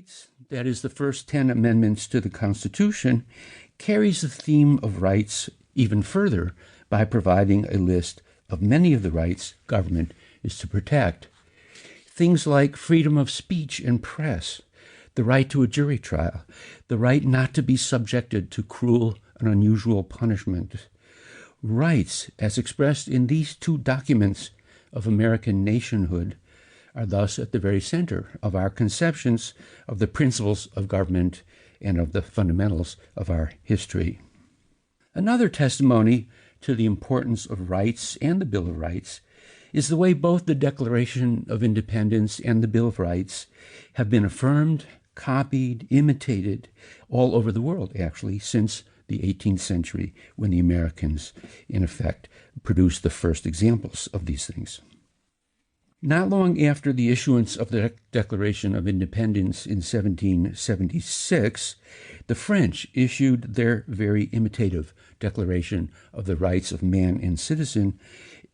Rights, that is the first 10 amendments to the Constitution, carries the theme of rights even further by providing a list of many of the rights government is to protect. Things like freedom of speech and press, the right to a jury trial, the right not to be subjected to cruel and unusual punishment. Rights, as expressed in these two documents of American nationhood, are thus at the very center of our conceptions of the principles of government and of the fundamentals of our history. Another testimony to the importance of rights and the Bill of Rights is the way both the Declaration of Independence and the Bill of Rights have been affirmed, copied, imitated all over the world, actually, since the 18th century, when the Americans, in effect, produced the first examples of these things. Not long after the issuance of the Declaration of Independence in 1776, the French issued their very imitative Declaration of the Rights of Man and Citizen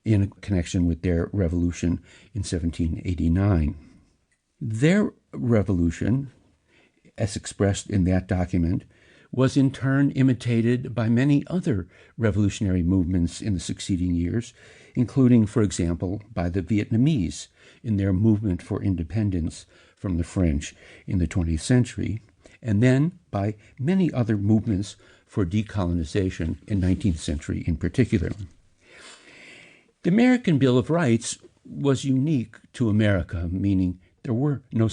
in connection with their revolution in 1789. Their revolution, as expressed in that document, was in turn imitated by many other revolutionary movements in the succeeding years, including, for example, by the Vietnamese in their movement for independence from the French in the 20th century, and then by many other movements for decolonization in 19th century in particular. The American Bill of Rights was unique to America, meaning there were no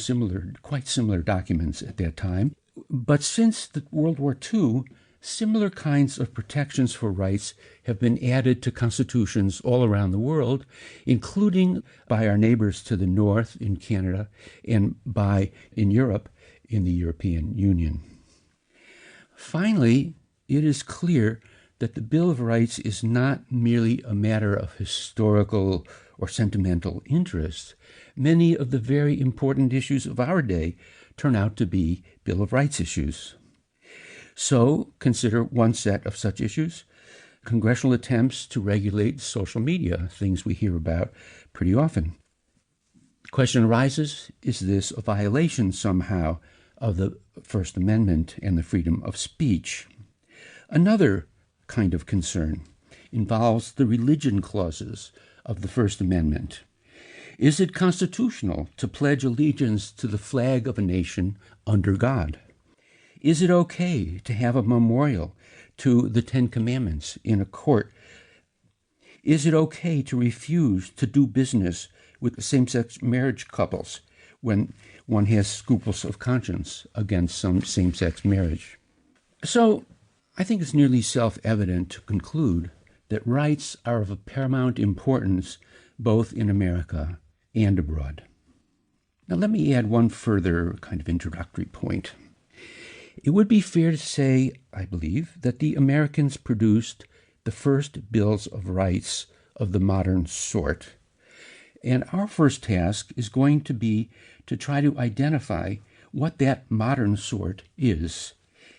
quite similar documents at that time. But since World War II, similar kinds of protections for rights have been added to constitutions all around the world, including by our neighbors to the north in Canada and in Europe in the European Union. Finally, it is clear that the Bill of Rights is not merely a matter of historical or sentimental interest. Many of the very important issues of our day turn out to be Bill of Rights issues. So consider one set of such issues: congressional attempts to regulate social media, things we hear about pretty often. The question arises, is this a violation somehow of the First Amendment and the freedom of speech? Another kind of concern involves the religion clauses of the First Amendment. Is it constitutional to pledge allegiance to the flag of a nation under God? Is it okay to have a memorial to the Ten Commandments in a court? Is it okay to refuse to do business with same-sex marriage couples when one has scruples of conscience against some same-sex marriage? So, I think it's nearly self-evident to conclude that rights are of paramount importance both in America and abroad. Now let me add one further kind of introductory point. It would be fair to say, I believe, that the Americans produced the first bills of rights of the modern sort. And our first task is going to be to try to identify what that modern sort is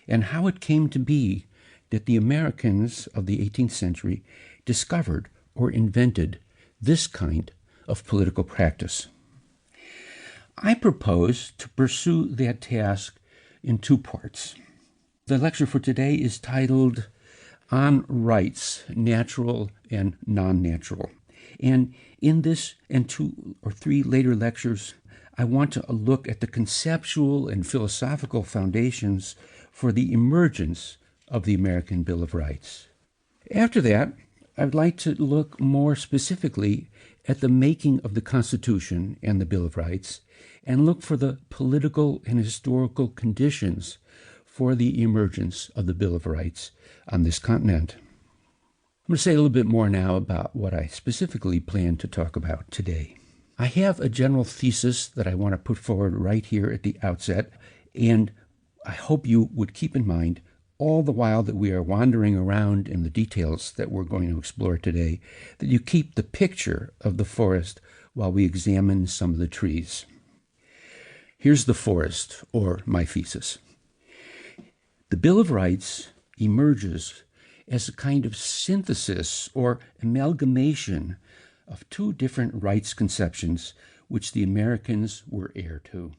and how it came to be that the Americans of the 18th century discovered or invented this kind of political practice. I propose to pursue that task in two parts. The lecture for today is titled On Rights, Natural and Non-Natural. And in this and 2 or 3 later lectures, I want to look at the conceptual and philosophical foundations for the emergence of the American Bill of Rights. After that, I'd like to look more specifically at the making of the Constitution and the Bill of Rights, and look for the political and historical conditions for the emergence of the Bill of Rights on this continent. I'm going to say a little bit more now about what I specifically plan to talk about today. I have a general thesis that I want to put forward right here at the outset, and I hope you would keep in mind all the while that we are wandering around in the details that we're going to explore today, that you keep the picture of the forest while we examine some of the trees. Here's the forest, or my thesis. The Bill of Rights emerges as a kind of synthesis or amalgamation of two different rights conceptions which the Americans were heir to.